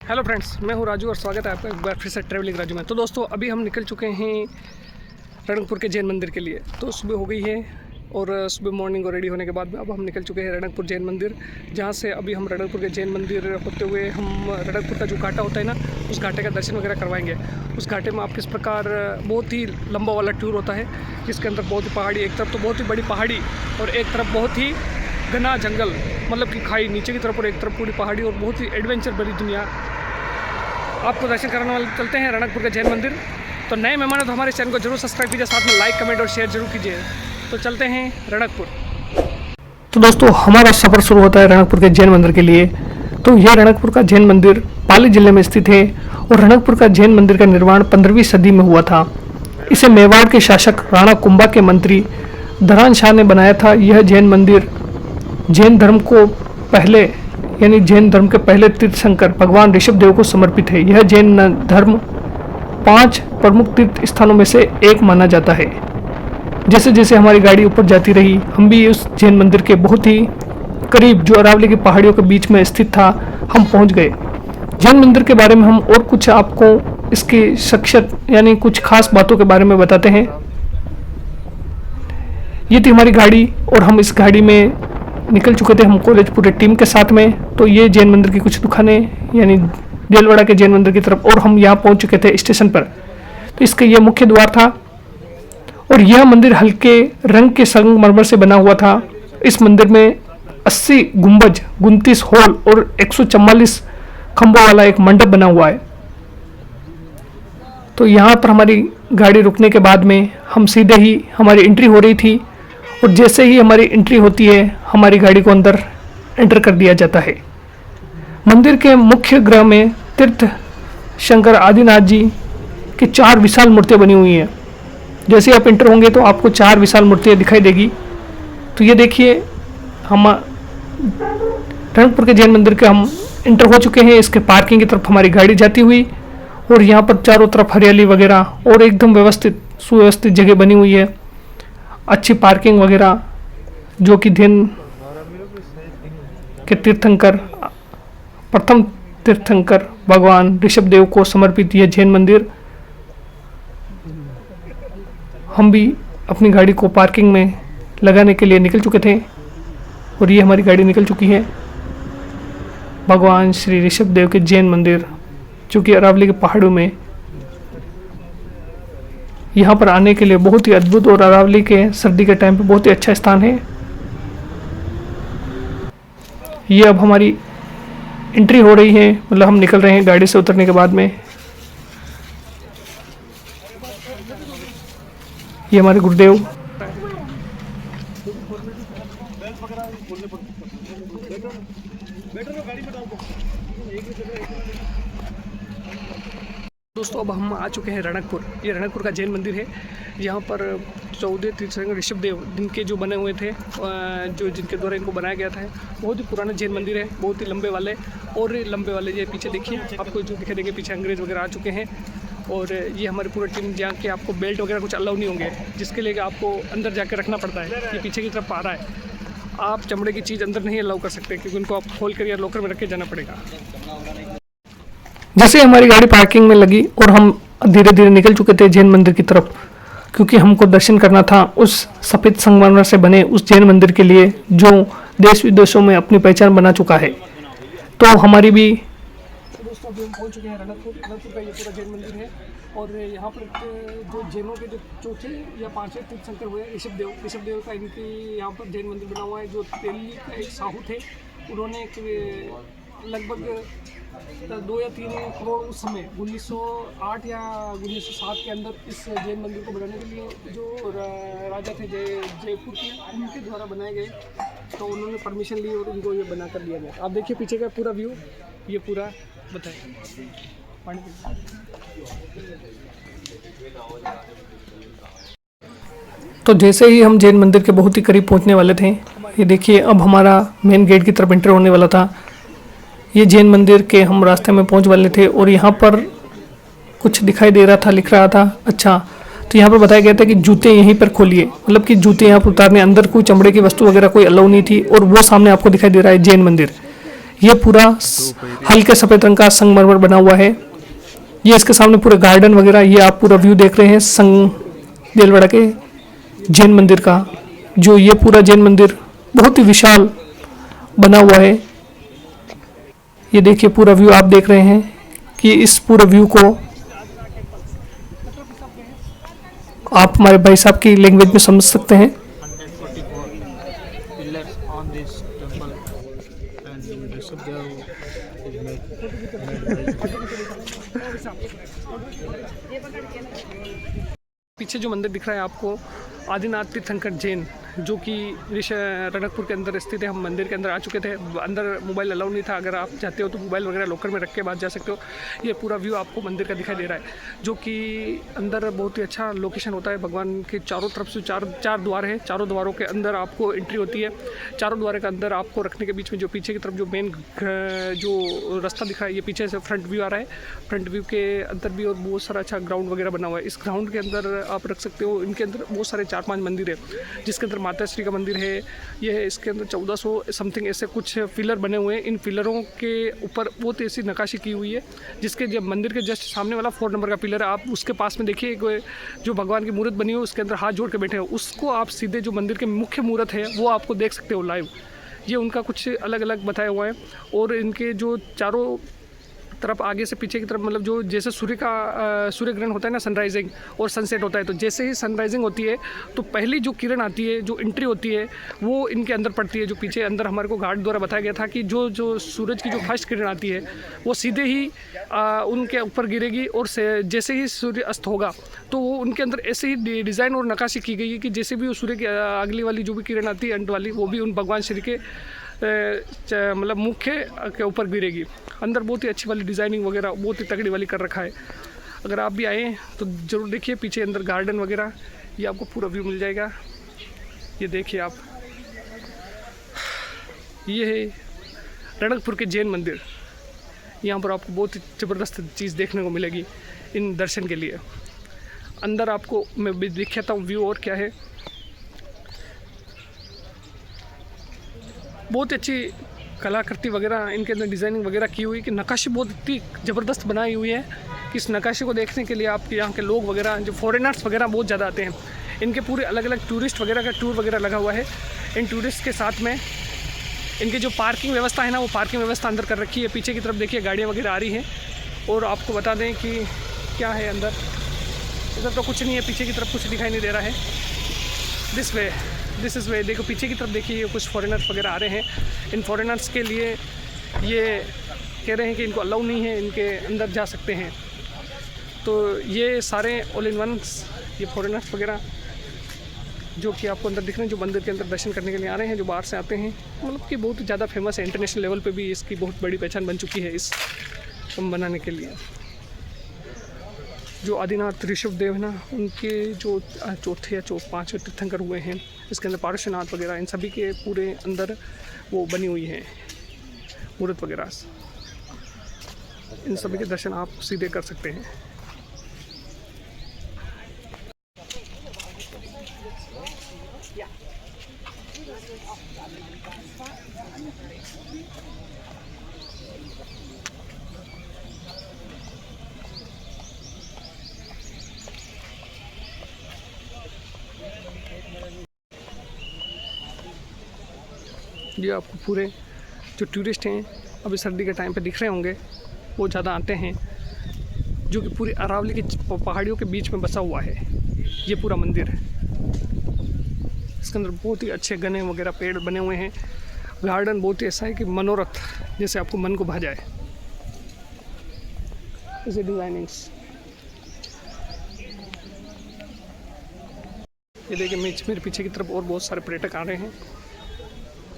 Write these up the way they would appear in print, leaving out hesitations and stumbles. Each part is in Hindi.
हेलो फ्रेंड्स, मैं हूं राजू और स्वागत है आपका एक बार फिर से ट्रैवलिंग राजू में। तो दोस्तों, अभी हम निकल चुके हैं रणकपुर के जैन मंदिर के लिए। तो सुबह हो गई है और सुबह मॉर्निंग को रेडी होने के बाद अब हम निकल चुके हैं रणकपुर जैन मंदिर, जहां से अभी हम रणकपुर के जैन मंदिर होते हुए हम रणकपुर का जो घाटा होता है ना, उस घाटे का दर्शन वगैरह करवाएंगे। उस घाटे में आप किस प्रकार बहुत ही लंबा वाला टूर होता है, जिसके अंदर बहुत ही पहाड़ी, एक तरफ तो बहुत ही बड़ी पहाड़ी और एक तरफ बहुत ही घना जंगल, मतलब कि खाई नीचे की तरफ और एक तरफ पूरी पहाड़ी और बहुत ही एडवेंचर भरी दुनिया। आपको दर्शन कराने वाले चलते हैं रणकपुर के जैन मंदिर। तो नए मेहमान है तो हमारे चैनल को जरूर सब्सक्राइब कीजिए, साथ में लाइक, कमेंट और शेयर जरूर कीजिए। तो चलते हैं रणकपुर। तो दोस्तों, हमारा सफ़र शुरू होता है रणकपुर के जैन मंदिर के लिए। तो यह रणकपुर का जैन मंदिर पाली जिले में स्थित है और रणकपुर का जैन मंदिर का निर्माण 15वीं सदी में हुआ था। इसे मेवाड़ के शासक राणा कुंभा के मंत्री धरान शाह ने बनाया था। यह जैन मंदिर जैन धर्म को पहले यानी जैन धर्म के पहले तीर्थंकर भगवान ऋषभ देव को समर्पित है। यह जैन धर्म 5 प्रमुख तीर्थ स्थानों में से एक माना जाता है। जैसे जैसे हमारी गाड़ी ऊपर जाती रही, हम भी उस जैन मंदिर के बहुत ही करीब, जो अरावली की पहाड़ियों के बीच में स्थित था, हम पहुंच गए। जैन मंदिर के बारे में हम और कुछ आपको इसकी शख्सियत यानी कुछ खास बातों के बारे में बताते हैं। ये थी हमारी गाड़ी और हम इस गाड़ी में निकल चुके थे, हम कॉलेज पूरे टीम के साथ में। तो ये जैन मंदिर की कुछ दुकानें यानी देलवाड़ा के जैन मंदिर की तरफ, और हम यहाँ पहुँच चुके थे स्टेशन पर। तो इसका ये मुख्य द्वार था और यह मंदिर हल्के रंग के संगमरमर से बना हुआ था। इस मंदिर में 80 गुंबज, 29 हॉल और 144 खंभों वाला एक मंडप बना हुआ है। तो यहाँ पर हमारी गाड़ी रुकने के बाद में हम सीधे ही, हमारी एंट्री हो रही थी और जैसे ही हमारी एंट्री होती है, हमारी गाड़ी को अंदर एंटर कर दिया जाता है। मंदिर के मुख्य गृह में तीर्थ शंकर आदिनाथ जी की 4 विशाल मूर्तियां बनी हुई हैं। जैसे आप एंटर होंगे तो आपको 4 विशाल मूर्तियां दिखाई देगी। तो ये देखिए, हम रणकपुर के जैन मंदिर के हम एंटर हो चुके हैं। इसके पार्किंग की तरफ हमारी गाड़ी जाती हुई और यहाँ पर चारों तरफ हरियाली वगैरह और एकदम व्यवस्थित सुव्यवस्थित जगह बनी हुई है, अच्छी पार्किंग वगैरह, जो कि जैन के तीर्थंकर, प्रथम तीर्थंकर भगवान ऋषभ देव को समर्पित यह जैन मंदिर। हम भी अपनी गाड़ी को पार्किंग में लगाने के लिए निकल चुके थे और ये हमारी गाड़ी निकल चुकी है भगवान श्री ऋषभ देव के जैन मंदिर, जो कि अरावली के पहाड़ों में। यहाँ पर आने के लिए बहुत ही अद्भुत और अरावली के सर्दी के टाइम पे बहुत ही अच्छा स्थान है। ये अब हमारी एंट्री हो रही है, मतलब हम निकल रहे हैं गाड़ी से उतरने के बाद में। ये हमारे गुरुदेव। दोस्तों, अब हम आ चुके हैं रणकपुर। ये रणकपुर का जैन मंदिर है। यहाँ पर 14 तीर्थंकर ऋषभ देव जिनके जो बने हुए थे, जो जिनके द्वारा इनको बनाया गया था, बहुत ही पुराना जैन मंदिर है, बहुत ही लंबे वाले। और लंबे वाले ये पीछे देखिए, आपको जो दिखाई देंगे पीछे अंग्रेज़ वगैरह आ चुके हैं। और ये हमारी पूरी टीम, जहाँ के आपको बेल्ट वगैरह कुछ अलाउ नहीं होंगे, जिसके लिए आपको अंदर जाकर रखना पड़ता है। ये पीछे की तरफ आ रहा है, आप चमड़े की चीज़ अंदर नहीं अलाउ कर सकते, क्योंकि उनको आप खोल कर या लॉकर में रख के जाना पड़ेगा। जैसे हमारी गाड़ी पार्किंग में लगी और हम धीरे धीरे निकल चुके थे जैन मंदिर की तरफ, क्योंकि हमको दर्शन करना था उस सफ़ेद संगमरमर से बने उस जैन मंदिर के लिए, जो देश विदेशों में अपनी पहचान बना चुका है। तो हमारी भी दोस्तों, अभी हम पहुंच चुके हैं रणकपुर का ये पूरा जैन मंदिर है। और यहाँ पर जो जैनों के जो चौथे या 5वें तीर्थंकर हुए ऋषभ देव का इनकी यहाँ पर जैन मंदिर बना हुआ है। जो दिल्ली का एक साहू थे, उन्होंने लगभग 2 या 3 करोड़ उस समय 1908 या 1907 के अंदर इस जैन मंदिर को बनाने के लिए जो राजा थे जयपुर के, उनके द्वारा बनाए गए। तो उन्होंने परमिशन ली और उनको ये बना कर दिया गया। आप देखिए पीछे का पूरा व्यू, ये पूरा बताइए। तो जैसे ही हम जैन मंदिर के बहुत ही करीब पहुंचने वाले थे, ये देखिए अब हमारा मेन गेट की तरफ एंटर होने वाला था। ये जैन मंदिर के हम रास्ते में पहुंच वाले थे और यहाँ पर कुछ दिखाई दे रहा था, लिख रहा था। अच्छा, तो यहाँ पर बताया गया था कि जूते यहीं पर खोलिए, मतलब कि जूते यहाँ पर उतारने, अंदर कोई चमड़े की वस्तु वगैरह कोई अलाउ नहीं थी। और वो सामने आपको दिखाई दे रहा है जैन मंदिर। ये पूरा हल्के सफ़ेद रंग का संगमरमर बना हुआ है। ये इसके सामने पूरे गार्डन वगैरह, ये आप पूरा व्यू देख रहे हैं संग देलवाड़ा के जैन मंदिर का। जो ये पूरा जैन मंदिर बहुत ही विशाल बना हुआ है। ये देखिए पूरा व्यू आप देख रहे हैं कि इस पूरे व्यू को आप हमारे भाई साहब की लैंग्वेज में समझ सकते हैं। 144 pillars on this temple, and the Subhyaru is made by पीछे जो मंदिर दिख रहा है आपको, आदिनाथ तीर्थंकर जैन, जो कि रणकपुर के अंदर स्थित है। हम मंदिर के अंदर आ चुके थे। अंदर मोबाइल अलाउ नहीं था। अगर आप चाहते हो तो मोबाइल वगैरह लॉकर में रख के बाद जा सकते हो। ये पूरा व्यू आपको मंदिर का दिखाई दे रहा है, जो कि अंदर बहुत ही अच्छा लोकेशन होता है। भगवान के चारों तरफ से चार द्वार हैं। चारों द्वारों के अंदर आपको एंट्री होती है। चारों द्वार के अंदर आपको रखने के बीच में जो पीछे की तरफ जो मेन जो रास्ता दिख रहा है, ये पीछे से फ्रंट व्यू आ रहा है। फ्रंट व्यू के अंदर भी और बहुत सारा अच्छा ग्राउंड वगैरह बना हुआ है। इस ग्राउंड के अंदर आप रख सकते हो। इनके अंदर बहुत सारे 4-5 मंदिर है, जिसके अंदर माता श्री का मंदिर है। ये है, इसके अंदर 1400 समथिंग ऐसे कुछ पिलर बने हुए हैं। इन पिलरों के ऊपर बहुत ऐसी नक्काशी की हुई है, जिसके जब मंदिर के जस्ट सामने वाला 4 नंबर का पिलर है, आप उसके पास में देखिए जो भगवान की मूर्त बनी हो, उसके अंदर हाथ जोड़ के बैठे हो। उसको आप सीधे जो मंदिर के मुख्य मूर्त है वो आपको देख सकते हो लाइव। ये उनका कुछ अलग अलग बताया हुआ है। और इनके जो चारों तरफ आगे से पीछे की तरफ, मतलब जो जैसे सूर्य ग्रहण होता है ना, सनराइजिंग और सनसेट होता है, तो जैसे ही सनराइजिंग होती है तो पहली जो किरण आती है, जो एंट्री होती है, वो इनके अंदर पड़ती है। जो पीछे अंदर हमारे को गार्ड द्वारा बताया गया था कि जो सूरज की जो फर्स्ट किरण आती है वो सीधे ही उनके ऊपर गिरेगी, और जैसे ही सूर्य अस्त होगा तो वो उनके अंदर ऐसे ही डिज़ाइन और नक्काशी की गई है कि जैसे भी वो सूर्य की अगली वाली जो भी किरण आती है अंत वाली, वो भी उन भगवान श्री के मतलब मुख्य के ऊपर गिरेगी। अंदर बहुत ही अच्छी वाली डिज़ाइनिंग वगैरह बहुत ही तगड़ी वाली कर रखा है। अगर आप भी आए तो ज़रूर देखिए। पीछे अंदर गार्डन वगैरह, ये आपको पूरा व्यू मिल जाएगा। ये देखिए आप, ये है रणकपुर के जैन मंदिर। यहाँ पर आपको बहुत ही ज़बरदस्त चीज़ देखने को मिलेगी इन दर्शन के लिए। अंदर आपको मैं भी दिखाता हूँ व्यू और क्या है। बहुत अच्छी कलाकृति वगैरह इनके अंदर डिज़ाइनिंग वगैरह की हुई, कि नक्काशी बहुत इतनी ज़बरदस्त बनाई हुई है कि इस नक्काशी को देखने के लिए आपके यहाँ के लोग वगैरह, जो फॉरेनर्स वगैरह बहुत ज़्यादा आते हैं। इनके पूरे अलग अलग टूरिस्ट वगैरह का टूर वगैरह लगा हुआ है। इन टूरिस्ट के साथ में इनकी जो पार्किंग व्यवस्था है ना, वो पार्किंग व्यवस्था अंदर कर रखी है। पीछे की तरफ देखिए गाड़ियाँ वगैरह आ रही हैं। और आपको बता दें कि क्या है अंदर, इधर तो कुछ नहीं है, पीछे की तरफ कुछ दिखाई नहीं दे रहा है। दिस इज़ वे। देखो पीछे की तरफ देखिए, कुछ फॉरेनर्स वगैरह आ रहे हैं। इन फॉरेनर्स के लिए ये कह रहे हैं कि इनको अलाउ नहीं है, इनके अंदर जा सकते हैं। तो ये सारे ऑल इन वंस, ये फॉरेनर्स वगैरह जो कि आपको अंदर दिख रहे हैं, जो मंदिर के अंदर दर्शन करने के लिए आ रहे हैं, जो बाहर से आते हैं, मतलब कि बहुत ज़्यादा फेमस है। इंटरनेशनल लेवल पे भी इसकी बहुत बड़ी पहचान बन चुकी है इस बनाने के लिए। जो आदिनाथ ऋषभदेव है ना, उनके जो चौथे या 5वें तीर्थंकर हुए हैं, इसके अंदर पार्श्वनाथ वगैरह, इन सभी के पूरे अंदर वो बनी हुई है मूर्त वगैरह। इन सभी के दर्शन आप सीधे कर सकते हैं। ये आपको पूरे जो टूरिस्ट हैं अभी सर्दी के टाइम पे दिख रहे होंगे, वो ज़्यादा आते हैं, जो कि पूरी अरावली की पहाड़ियों के बीच में बसा हुआ है ये पूरा मंदिर है। इसके अंदर बहुत ही अच्छे घने वगैरह पेड़ बने हुए हैं। गार्डन बहुत ही ऐसा है कि मनोरथ, जैसे आपको मन को भा जाए ऐसे डिज़ाइनिंग्स। ये देखिए मेरे पीछे की तरफ और बहुत सारे पर्यटक आ रहे हैं,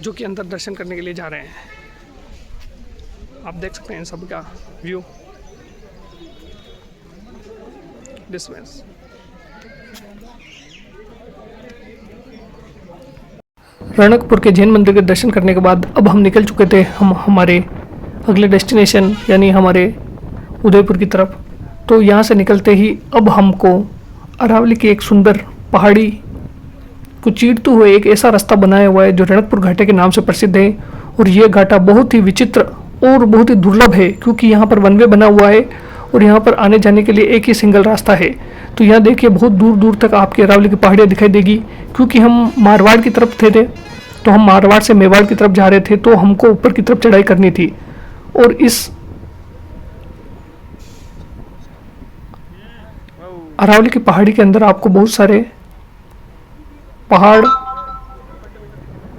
जो कि अंदर दर्शन करने के लिए जा रहे हैं। आप देख सकते हैं इन सब का व्यू दिस वे। रणकपुर के जैन मंदिर के दर्शन करने के बाद अब हम निकल चुके थे हमारे अगले डेस्टिनेशन यानी हमारे उदयपुर की तरफ। तो यहाँ से निकलते ही अब हमको अरावली की एक सुंदर पहाड़ी को चीरते हुए एक ऐसा रास्ता बनाया हुआ है जो रणकपुर घाटे के नाम से प्रसिद्ध है। और ये घाटा बहुत ही विचित्र और बहुत ही दुर्लभ है, क्योंकि यहाँ पर वन वे बना हुआ है और यहाँ पर आने जाने के लिए एक ही सिंगल रास्ता है। तो यहाँ देखिए बहुत दूर दूर तक आपके अरावली की पहाड़ियाँ दिखाई देगी। क्योंकि हम मारवाड़ की तरफ थे तो हम मारवाड़ से मेवाड़ की तरफ जा रहे थे, तो हमको ऊपर की तरफ चढ़ाई करनी थी। और इस अरावली की पहाड़ी के अंदर आपको बहुत सारे पहाड़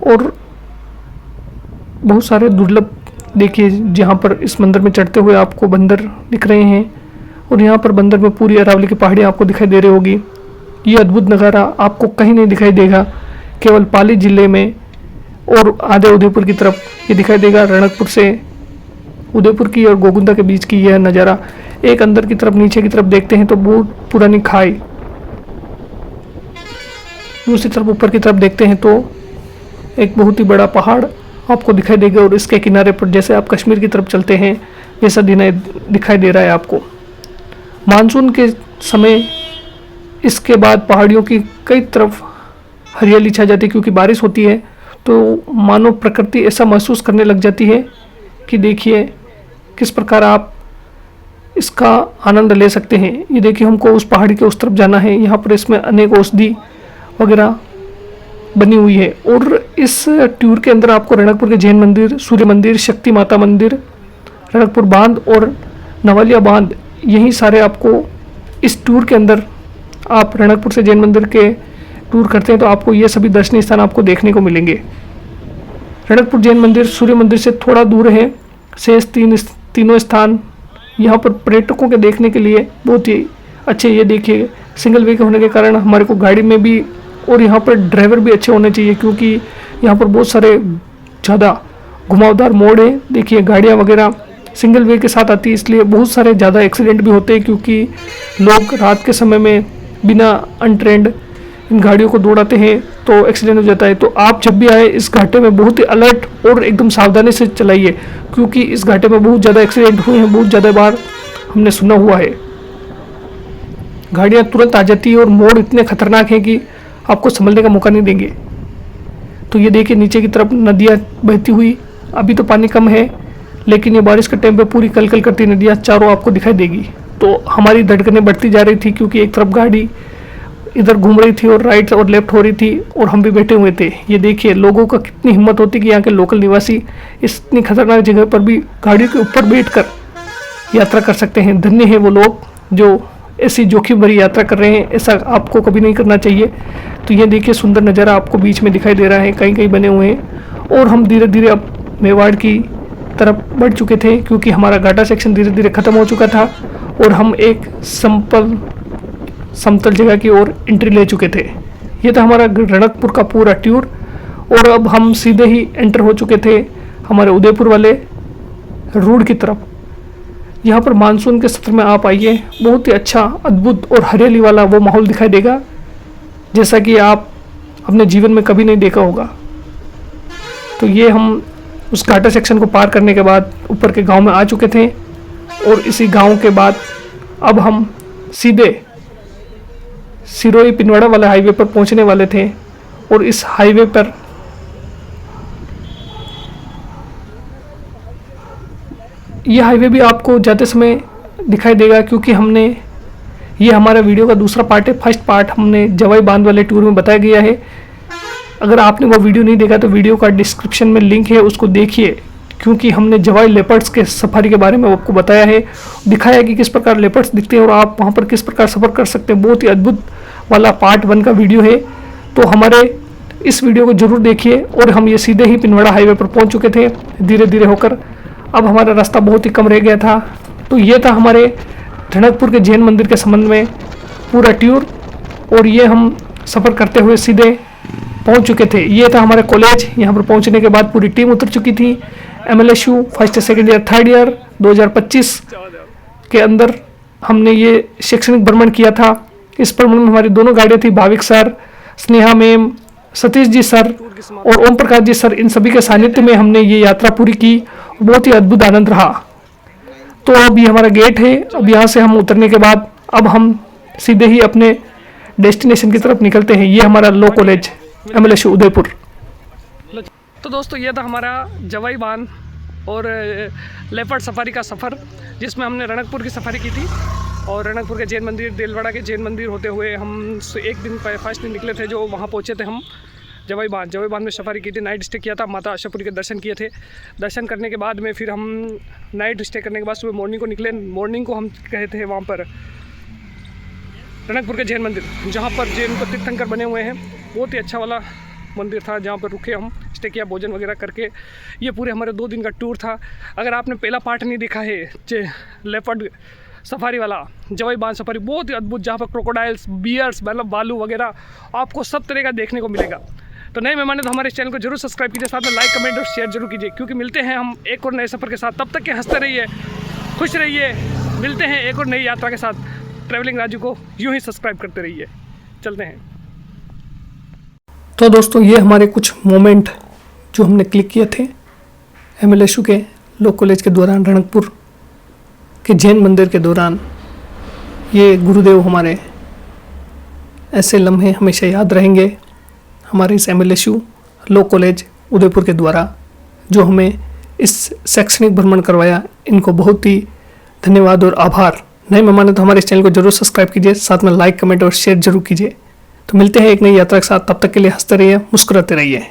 और बहुत सारे दुर्लभ देखिए, जहाँ पर इस मंदिर में चढ़ते हुए आपको बंदर दिख रहे हैं। और यहाँ पर बंदर में पूरी अरावली की पहाड़ी आपको दिखाई दे रही होगी। ये अद्भुत नज़ारा आपको कहीं नहीं दिखाई देगा, केवल पाली जिले में और आधे उदयपुर की तरफ ये दिखाई देगा। रणकपुर से उदयपुर की और गोगुंदा के बीच की यह नज़ारा। एक अंदर की तरफ नीचे की तरफ देखते हैं तो बहुत पुरानी खाई, दूसरी तरफ ऊपर की तरफ देखते हैं तो एक बहुत ही बड़ा पहाड़ आपको दिखाई देगा। और इसके किनारे पर जैसे आप कश्मीर की तरफ चलते हैं वैसा दिखाई दे रहा है आपको। मानसून के समय इसके बाद पहाड़ियों की कई तरफ हरियाली छा जाती है, क्योंकि बारिश होती है तो मानो प्रकृति ऐसा महसूस करने लग जाती है कि देखिए किस प्रकार आप इसका आनंद ले सकते हैं। ये देखिए हमको उस पहाड़ी के उस तरफ जाना है। यहाँ पर इसमें अनेक औषधि वगैरह बनी हुई है। और इस टूर के अंदर आपको रणकपुर के जैन मंदिर, सूर्य मंदिर, शक्ति माता मंदिर, रणकपुर बांध और नवालिया बांध, यही सारे आपको इस टूर के अंदर, आप रणकपुर से जैन मंदिर के टूर करते हैं तो आपको ये सभी दर्शनीय स्थान आपको देखने को मिलेंगे। रणकपुर जैन मंदिर सूर्य मंदिर से थोड़ा दूर है। शेष तीनों स्थान यहाँ पर पर्यटकों के देखने के लिए बहुत ही अच्छे। ये देखिए सिंगल वे के होने के कारण हमारे को गाड़ी में भी, और यहाँ पर ड्राइवर भी अच्छे होने चाहिए, क्योंकि यहाँ पर बहुत सारे ज़्यादा घुमावदार मोड़ है। देखिए गाड़ियाँ वगैरह सिंगल वे के साथ आती है, इसलिए बहुत सारे ज़्यादा एक्सीडेंट भी होते हैं, क्योंकि लोग रात के समय में बिना अनट्रेंड इन गाड़ियों को दौड़ाते हैं तो एक्सीडेंट हो जाता है। तो आप जब भी आए इस घाटे में बहुत ही अलर्ट और एकदम सावधानी से चलाइए, क्योंकि इस घाटे में बहुत ज़्यादा एक्सीडेंट हुए हैं, बहुत ज़्यादा बार हमने सुना हुआ है। गाड़ियाँ तुरंत आ जाती है और मोड़ इतने खतरनाक हैं कि आपको संभलने का मौका नहीं देंगे। तो ये देखिए नीचे की तरफ नदियाँ बहती हुई, अभी तो पानी कम है, लेकिन ये बारिश के टाइम पे पूरी कलकल करती नदियाँ चारों आपको दिखाई देगी। तो हमारी धड़कनें बढ़ती जा रही थी, क्योंकि एक तरफ गाड़ी इधर घूम रही थी और राइट और लेफ्ट हो रही थी, और हम भी बैठे हुए थे। ये देखिए लोगों का कितनी हिम्मत होती कि यहाँ के लोकल निवासी इतनी खतरनाक जगह पर भी गाड़ी के ऊपर बैठकर यात्रा कर सकते हैं। धन्य है वो लोग जो ऐसी जोखिम भरी यात्रा कर रहे हैं, ऐसा आपको कभी नहीं करना चाहिए। तो ये देखिए सुंदर नज़ारा आपको बीच में दिखाई दे रहा है, कहीं कहीं बने हुए हैं। और हम धीरे धीरे अब मेवाड़ की तरफ बढ़ चुके थे, क्योंकि हमारा घाटा सेक्शन धीरे धीरे ख़त्म हो चुका था और हम एक समतल जगह की ओर एंट्री ले चुके थे। ये था हमारा रणकपुर का पूरा टूर। और अब हम सीधे ही एंटर हो चुके थे हमारे उदयपुर वाले रोड की तरफ। यहाँ पर मानसून के सत्र में आप आइए, बहुत ही अच्छा, अद्भुत और हरियाली वाला वो माहौल दिखाई देगा, जैसा कि आप अपने जीवन में कभी नहीं देखा होगा। तो ये हम उस घाटा सेक्शन को पार करने के बाद ऊपर के गांव में आ चुके थे, और इसी गांव के बाद अब हम सीधे सिरोही पिनवाड़ा वाले हाईवे पर पहुंचने वाले थे। और इस हाईवे पर यह हाईवे भी आपको जाते समय दिखाई देगा, क्योंकि हमने ये हमारा वीडियो का दूसरा पार्ट है। फर्स्ट पार्ट हमने जवाई बांध वाले टूर में बताया गया है। अगर आपने वो वीडियो नहीं देखा तो वीडियो का डिस्क्रिप्शन में लिंक है, उसको देखिए, क्योंकि हमने जवाई लेपर्ड्स के सफारी के बारे में आपको बताया है, दिखाया कि किस प्रकार लेपर्ड्स दिखते हैं और आप वहाँ पर किस प्रकार सफ़र कर सकते हैं। बहुत ही अद्भुत वाला पार्ट 1 का वीडियो है। तो हमारे इस वीडियो को जरूर देखिए। और हम ये सीधे ही पिनवाड़ा हाईवे पर पहुँच चुके थे धीरे धीरे होकर। अब हमारा रास्ता बहुत ही कम रह गया था। तो ये था हमारे रणकपुर के जैन मंदिर के संबंध में पूरा टूर, और ये हम सफ़र करते हुए सीधे पहुंच चुके थे। ये था हमारे कॉलेज। यहाँ पर पहुंचने के बाद पूरी टीम उतर चुकी थी। MLSU first second year third year 2025 के अंदर हमने ये शैक्षणिक भ्रमण किया था। इस भ्रमण में हमारी दोनों गाड़ियाँ थी, Bhavik sir, Sneha ma'am, Satish ji sir और ओम प्रकाश जी सर, इन सभी के सानिध्य में हमने ये यात्रा पूरी की। बहुत ही अद्भुत आनंद रहा। तो अब ये हमारा गेट है। अब यहाँ से हम उतरने के बाद अब हम सीधे ही अपने डेस्टिनेशन की तरफ निकलते हैं। ये हमारा लॉ कॉलेज MLSU उदयपुर। तो दोस्तों ये था हमारा जवाई बांध और लेपर्ड सफारी का सफ़र, जिसमें हमने रणकपुर की सफारी की थी और रणकपुर के जैन मंदिर, देलवाड़ा के जैन मंदिर होते हुए हम एक दिन फर्स्ट दिन निकले थे, जो वहाँ पहुँचे थे हम जवाई बांध में सफारी की थी। नाइट स्टे किया था, माता आशापुरी के दर्शन किए थे। दर्शन करने के बाद में फिर हम नाइट स्टे करने के बाद सुबह मॉर्निंग को निकले। मॉर्निंग को हम गए थे वहाँ पर रणकपुर के जैन मंदिर, जहाँ पर जैन को तीर्थंकर बने हुए हैं। बहुत ही अच्छा वाला मंदिर था, जहाँ पर रुके हम, स्टे किया, भोजन वगैरह करके। ये पूरे हमारे 2 दिन का टूर था। अगर आपने पहला पार्ट नहीं देखा है लेपर्ड सफारी वाला, जवाई बांध सफारी बहुत ही अद्भुत, जहाँ पर क्रोकोडाइल्स, बियर्स, मतलब भालू वगैरह आपको सब तरह का देखने को मिलेगा। तो नए मेहमान है तो हमारे इस चैनल को जरूर सब्सक्राइब कीजिए, साथ में लाइक, कमेंट और शेयर जरूर कीजिए, क्योंकि मिलते हैं हम एक और नए सफ़र के साथ। तब तक के हंसते रहिए, खुश रहिए। मिलते हैं एक और नई यात्रा के साथ। ट्रैवलिंग राजू को यूँ ही सब्सक्राइब करते रहिए। चलते हैं। तो दोस्तों, ये हमारे कुछ मोमेंट जो हमने क्लिक किए थे MLSU के लॉ कॉलेज के दौरान, रणकपुर के जैन मंदिर के दौरान। ये गुरुदेव हमारे ऐसे लम्हे हमेशा याद रहेंगे हमारे इस MLSU लॉ कॉलेज उदयपुर के द्वारा, जो हमें इस शैक्षणिक भ्रमण करवाया। इनको बहुत ही धन्यवाद और आभार। नए मेहमान है तो हमारे इस चैनल को जरूर सब्सक्राइब कीजिए, साथ में लाइक, कमेंट और शेयर जरूर कीजिए। तो मिलते हैं एक नई यात्रा के साथ। तब तक के लिए हंसते रहिए, मुस्कुराते रहिए।